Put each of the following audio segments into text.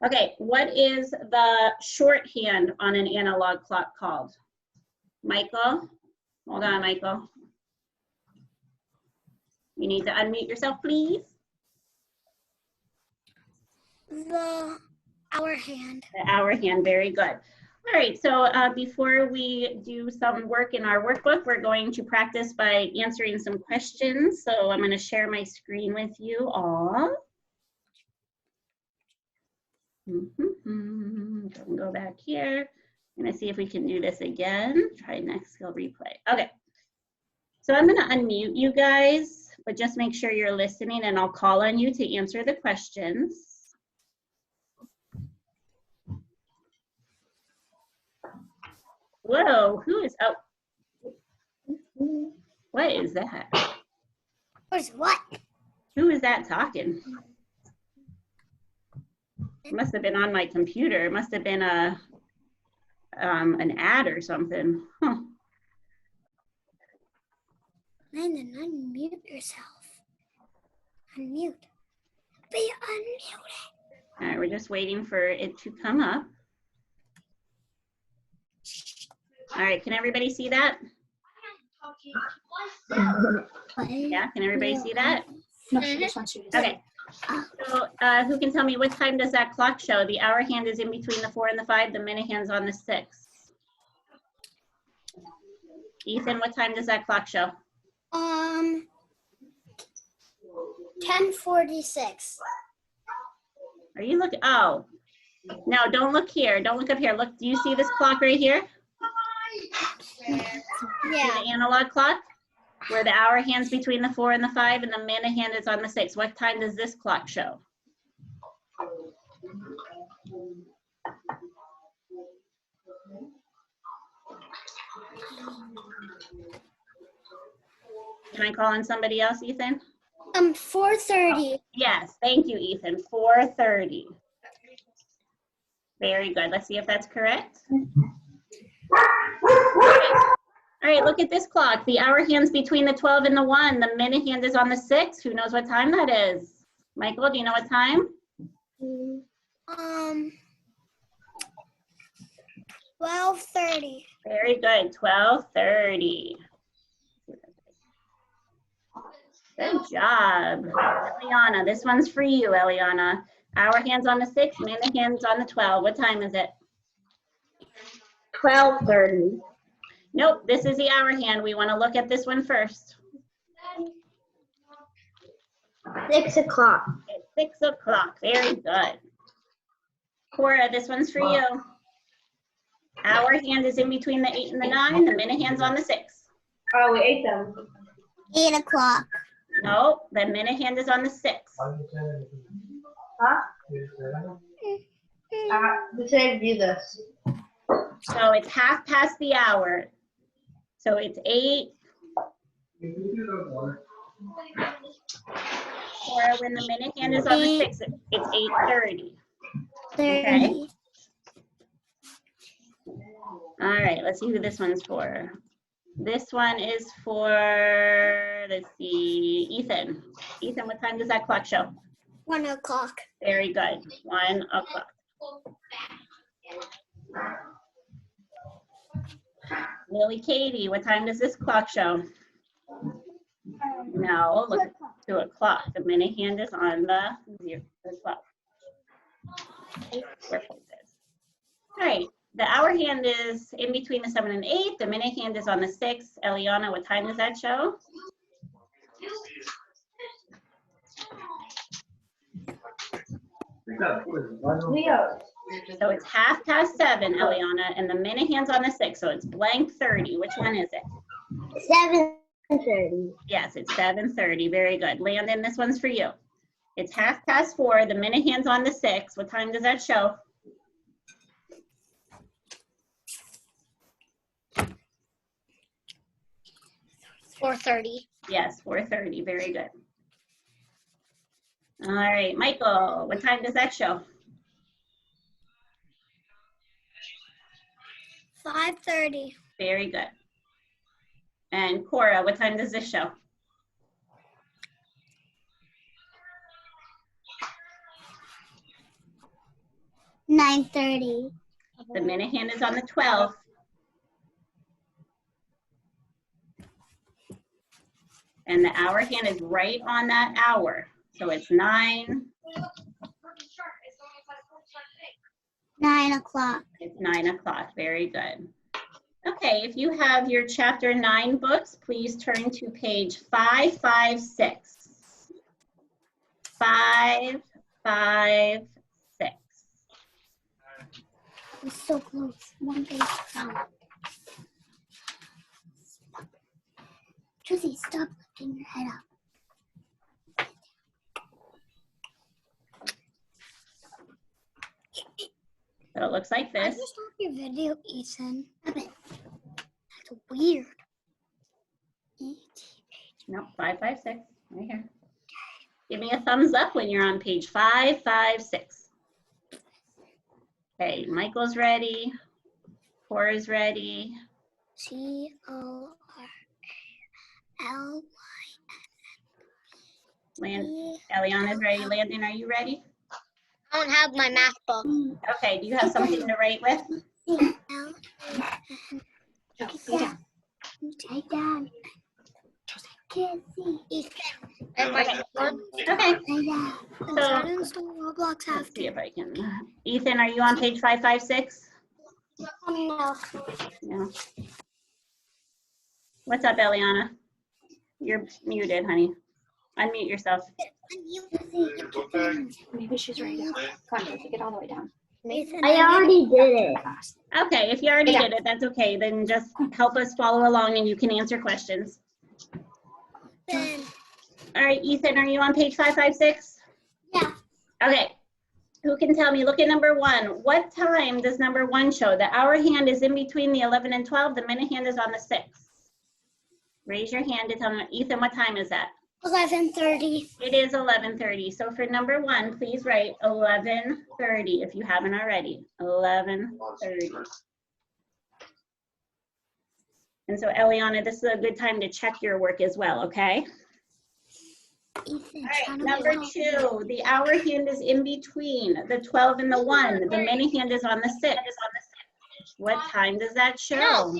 Okay, what is the shorthand on an analog clock called? Michael? Hold on, Michael. You need to unmute yourself, please. The hour hand. The hour hand, very good. All right, so before we do some work in our workbook, we're going to practice by answering some questions. So I'm going to share my screen with you all. Go back here. I'm going to see if we can do this again. Try next skill replay. Okay. So I'm going to unmute you guys, but just make sure you're listening and I'll call on you to answer the questions. Whoa, who is, oh, what is that? Where's what? Who is that talking? It must have been on my computer. It must have been an ad or something. Huh. Landon, unmute yourself. Unmute. Be unmuted. All right, we're just waiting for it to come up. All right, can everybody see that? Yeah, can everybody see that? No, she just wants you to Okay. So who can tell me what time does that clock show? The hour hand is in between the 4 and the 5. The minute hand's on the 6. Ethan, what time does that clock show? 10:46. Are you looking? Oh, no, don't look here. Don't look up here. Look, do you see this clock right here? Yeah. The analog clock? Where the hour hand's between the 4 and the 5 and the minute hand is on the 6. What time does this clock show? Can I call on somebody else, Ethan? 4:30. Yes, thank you, Ethan. 4:30. Very good. Let's see if that's correct. All right, look at this clock. The hour hand's between the 12 and the 1. The minute hand is on the 6. Who knows what time that is? Michael, do you know what time? 12:30. Very good, 12:30. Good job. Eliana, this one's for you, Eliana. Hour hand's on the 6, minute hand's on the 12. What time is it? 12:30. Nope, this is the hour hand. We want to look at this one first. 6 o'clock. It's 6 o'clock. Very good. Cora, this one's for you. Hour hand is in between the 8 and the 9. The minute hand's on the 6. Oh, we ate them. 8 o'clock. Nope, the minute hand is on the 6. Huh? Let's say do this. So it's half past the hour. So it's 8. Or when the minute hand is on the 6, it's 8:30. 30. Okay. All right, let's see who this one's for. This one is for, let's see, Ethan. Ethan, what time does that clock show? 1 o'clock. Very good, 1 o'clock. Lily Katie, what time does this clock show? No, look at 2 o'clock. The minute hand is on the 12. All right, the hour hand is in between the 7 and 8. The minute hand is on the 6. Eliana, what time does that show? So it's half past 7, Eliana, and the minute hand's on the 6, so it's blank 30. Which one is it? 7:30. Yes, it's 7:30. Very good. Landon, this one's for you. It's half past 4. The minute hand's on the 6. What time does that show? 4:30. Yes, 4:30. Very good. All right, Michael, what time does that show? 5:30. Very good. And Cora, what time does this show? 9:30. The minute hand is on the 12th. And the hour hand is right on that hour. So it's 9. 9 o'clock. It's 9 o'clock. Very good. Okay, if you have your chapter 9 books, please turn to page 556. 556. We're so close. One page down. Josie, stop lifting your head up. So it looks like I this. just stopped your video, Ethan. That's weird. Nope, 556, right here. Give me a thumbs up when you're on page 556. Okay, Michael's ready. Cora's ready. CORAL. Eliana's ready. Landon, are you ready? I don't have my math book. Okay, do you have something to write with? Take down. Can't see. Okay. Okay. So, Roblox let's see if I can. Ethan, are you on page 556? No. No. What's up, Eliana? You're muted, honey. Unmute yourself. Maybe she's ready to come on, take it all the way down. I already did it. Okay, if you already did it, that's okay. Then just help us follow along and you can answer questions. All right, Ethan, are you on page 556? Yeah. Okay. Who can tell me? Look at number 1. What time does number 1 show? The hour hand is in between the 11 and 12. The minute hand is on the 6. Raise your hand to tell me. Ethan, what time is that? 11:30. It is 11:30. So for number 1, please write 11:30 if you haven't already. 11:30. And so Eliana, this is a good time to check your work as well, okay? Ethan, All right, number 2, the hour hand is in between the 12 and the 1. The minute hand is on the 6. What time does that show?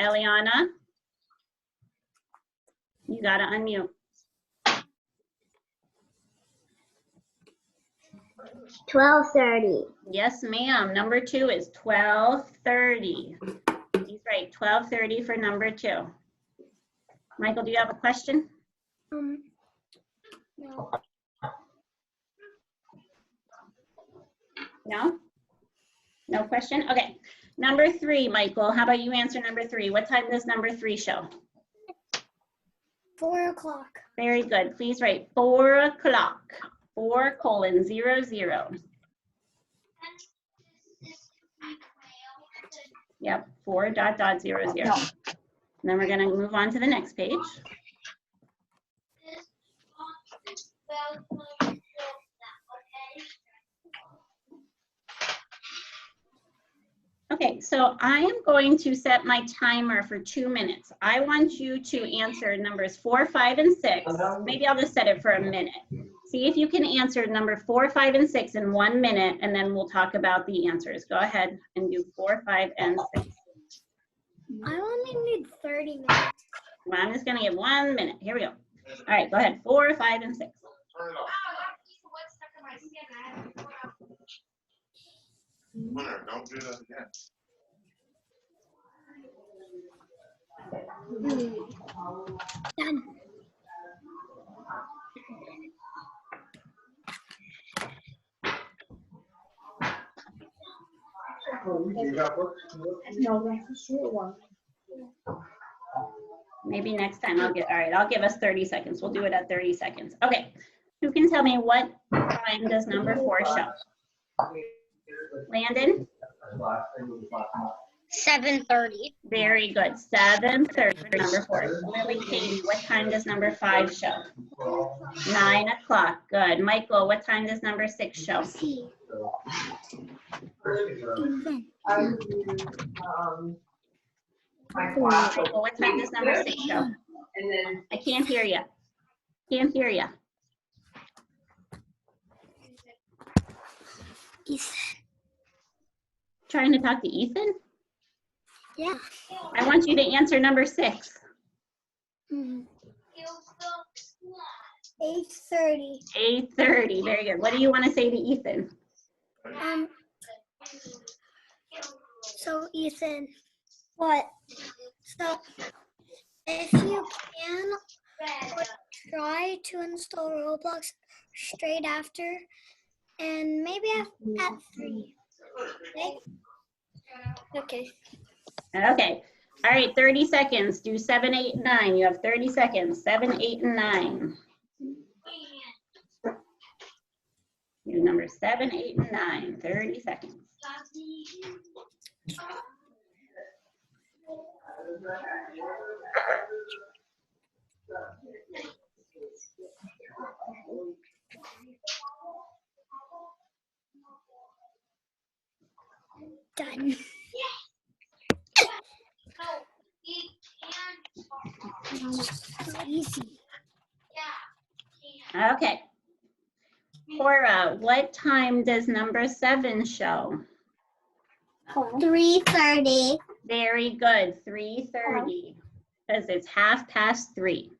Eliana? You gotta unmute. 12:30. Yes, ma'am. Number 2 is 12:30. He's right, 12:30 for number 2. Michael, do you have a question? No. No? No question? Okay. Number 3, Michael, how about you answer number 3? What time does number 3 show? 4 o'clock. Very good. Please write 4 o'clock. 4:00. Yep, 4.00. No. Then we're gonna move on to the next page. Okay, so I am going to set my timer for 2 minutes. I want you to answer numbers 4, 5, and 6. Maybe I'll just set it for a minute. See if you can answer number 4, 5, and 6 in 1 minute, and then we'll talk about the answers. Go ahead and do 4, 5, and 6. I only need 30 minutes. Well, I'm just gonna give 1 minute. Here we go. All right, go ahead. 4, 5, and 6. Winner, don't do that again. Done. No, that's a short one. Maybe next time all right, I'll give us 30 seconds. We'll do it at 30 seconds. Okay, who can tell me what time does number 4 show? Landon? 7:30. Very good. 7:30 for number 4. Lily Katie, what time does number 5 show? 9 o'clock. Good. Michael, what time does number 6 show? See. Michael, what time does number 6 show? I can't hear you. Can't hear you. Ethan. Trying to talk to Ethan? Yeah. I want you to answer number 6. 8:30. 8:30. Very good. What do you want to say to Ethan? So Ethan, what? So if you can, try to install Roblox straight after, and maybe at 3. Okay? Okay. Okay. All right, 30 seconds. Do 7, 8, 9. You have 30 seconds. 7, 8, and 9. Do number 7, 8, and 9. 30 seconds. Done. Easy. Okay. Cora, what time does number 7 show? 3:30. Very good. 3:30. Because it's 3:30.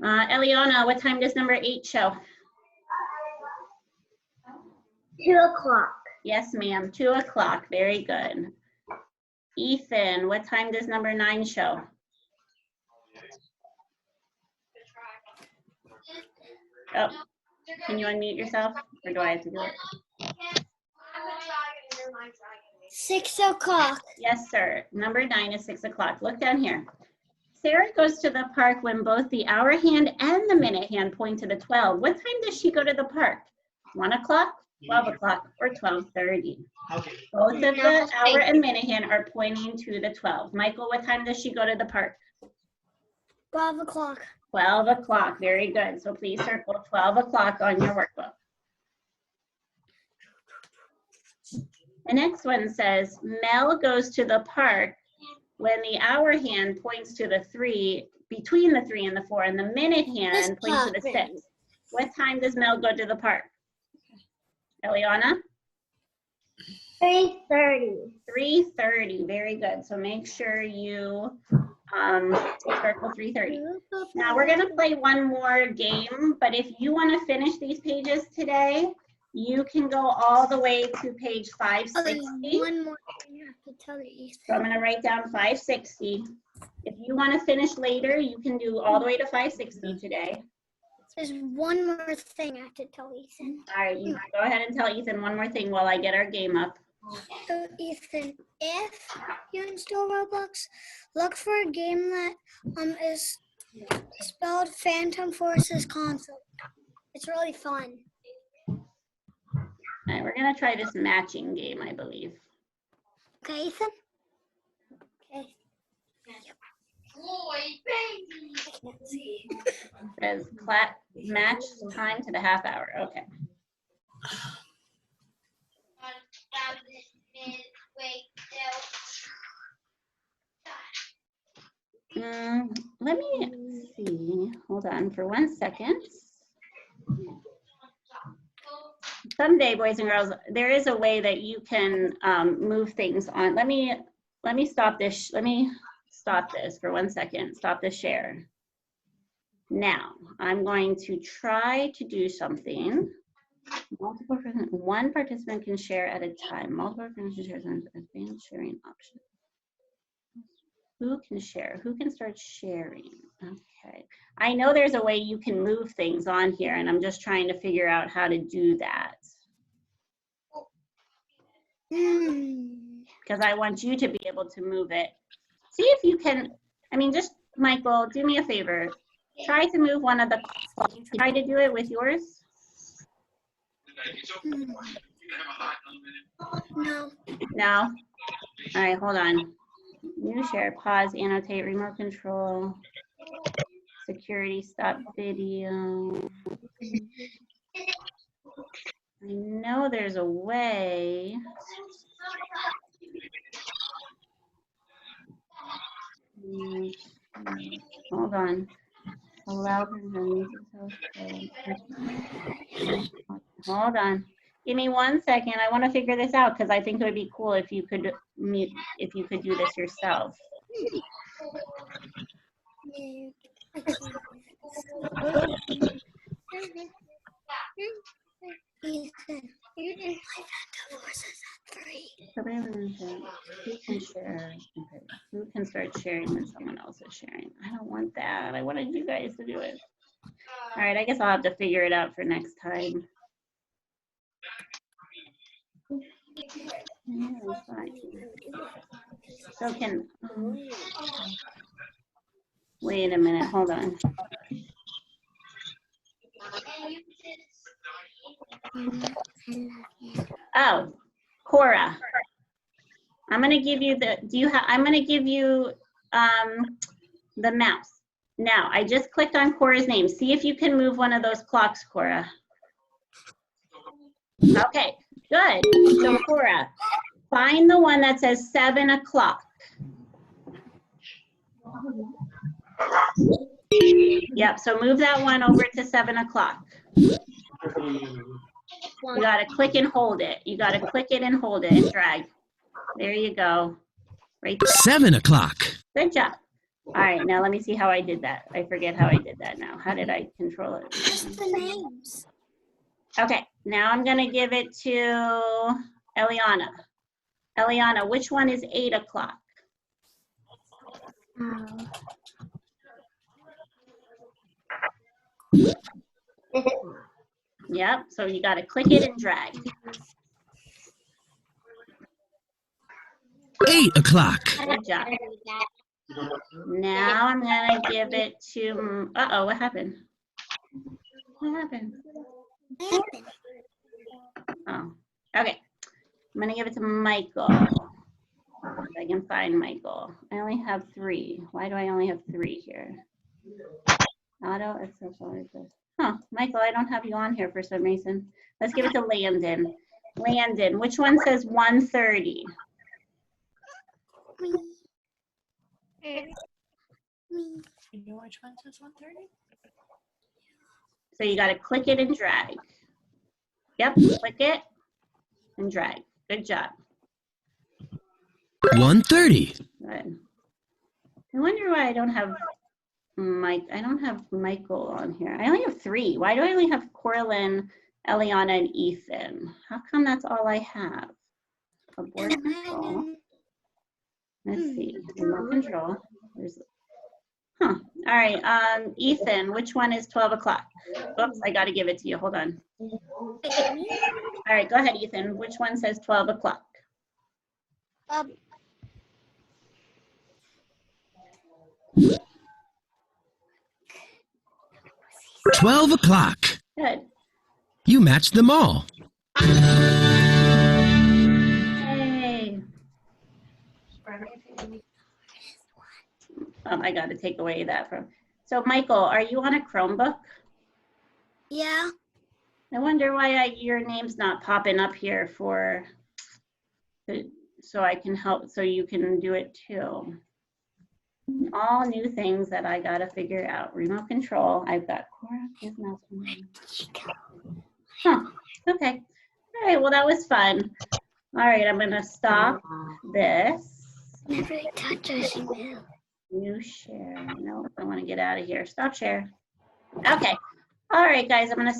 Eliana, what time does number 8 show? 2 o'clock. Yes, ma'am. 2 o'clock. Very good. Ethan, what time does number 9 show? Oh, can you unmute yourself? Or do I have to do it? 6 o'clock. Yes, sir. Number 9 is 6 o'clock. Look down here. Sarah goes to the park when both the hour hand and the minute hand point to the 12. What time does she go to the park? 1 o'clock, 12 o'clock, or 12:30? Both of the hour and minute hand are pointing to the 12. Michael, what time does she go to the park? 12 o'clock. 12 o'clock. Very good. So please circle 12 o'clock on your workbook. The next one says, Mel goes to the park when the hour hand points to the 3, between the 3 and the 4, and the minute hand points to the 6. What time does Mel go to the park? Eliana? 3:30. 3:30. Very good. So make sure you circle 3:30. Now we're going to play one more game, but if you want to finish these pages today, you can go all the way to page 560. One more thing I have to tell you, Ethan. So I'm going to write down 560. If you want to finish later, you can do all the way to 560 today. There's one more thing I have to tell Ethan. All right, you go ahead and tell Ethan one more thing while I get our game up. So Ethan, if you install Roblox, look for a game that is spelled Phantom Forces Console. It's really fun. All right, we're going to try this matching game, I believe. Okay, Ethan? Okay. I can't see. It says match time to the half hour. Okay. Let me see. Hold on for 1 second. Someday, boys and girls, there is a way that you can move things on. Let me stop this. Let me stop this for 1 second. Stop the share. Now, I'm going to try to do something. One participant can share at a time. Multiple participants share an advanced sharing option. Who can share? Who can start sharing? Okay. I know there's a way you can move things on here, and I'm just trying to figure out how to do that. Because I want you to be able to move it. See if you can, just, Michael, do me a favor. Try to move one of the, try to do it with yours. No. No? All right, hold on. New share, pause, annotate, remote control, security, stop video. I know there's a way. Hold on. Allow. Hold on. Give me 1 second. I want to figure this out because I think it would be cool if you could mute, if you could do this yourself. Ethan, my Phantom Forces at 3. Who can share? Okay. Who can start sharing when someone else is sharing? I don't want that. I wanted you guys to do it. All right, I guess I'll have to figure it out for next time. Yeah, fine. So can, wait a minute, hold on. Oh, Cora. I'm gonna give you the, I'm gonna give you the mouse. Now, I just clicked on Cora's name. See if you can move one of those clocks, Cora. Okay, good. So Cora, find the one that says 7 o'clock. Yep, so move that one over to 7 o'clock. You gotta click and hold it. You gotta click it and hold it and drag. There you go. Right there. 7 o'clock. Good job. All right, now let me see how I did that. I forget how I did that now. How did I control it? Just the names. Okay, now I'm gonna give it to Eliana. Eliana, which one is 8 o'clock? Yep, so you gotta click it and drag. 8 o'clock. Good job. Now I'm gonna give it to, uh-oh, what happened? What happened? Oh, okay. I'm gonna give it to Michael. If I can find Michael. I only have 3. Why do I only have 3 here? Auto accessories. Huh, Michael, I don't have you on here for some reason. Let's give it to Landon. Landon, which one says 1:30? You know which one says 1:30? So you gotta click it and drag. Yep, click it and drag. Good job. 1:30. Good. I wonder why I don't have I don't have Michael on here. I only have 3. Why do I only have Corlin, Eliana, and Ethan? How come that's all I have? Abort control. Let's see. Remote control. There's, huh. All right. Ethan, which one is 12 o'clock? Oops, I got to give it to you. Hold on. All right, go ahead, Ethan. Which one says 12 o'clock? 12 o'clock. Good. You matched them all. Yay. I got to take away that from. So, Michael, are you on a Chromebook? Yeah. I wonder why your name's not popping up here for, so I can help, so you can do it too. All new things that I gotta figure out. Remote control, I've got Cora, his mouse. Huh, okay. All right, well, that was fun. All right, I'm gonna stop this. Never touch us, email. New share, no, I wanna get out of here. Stop share. Okay, all right, guys, I'm gonna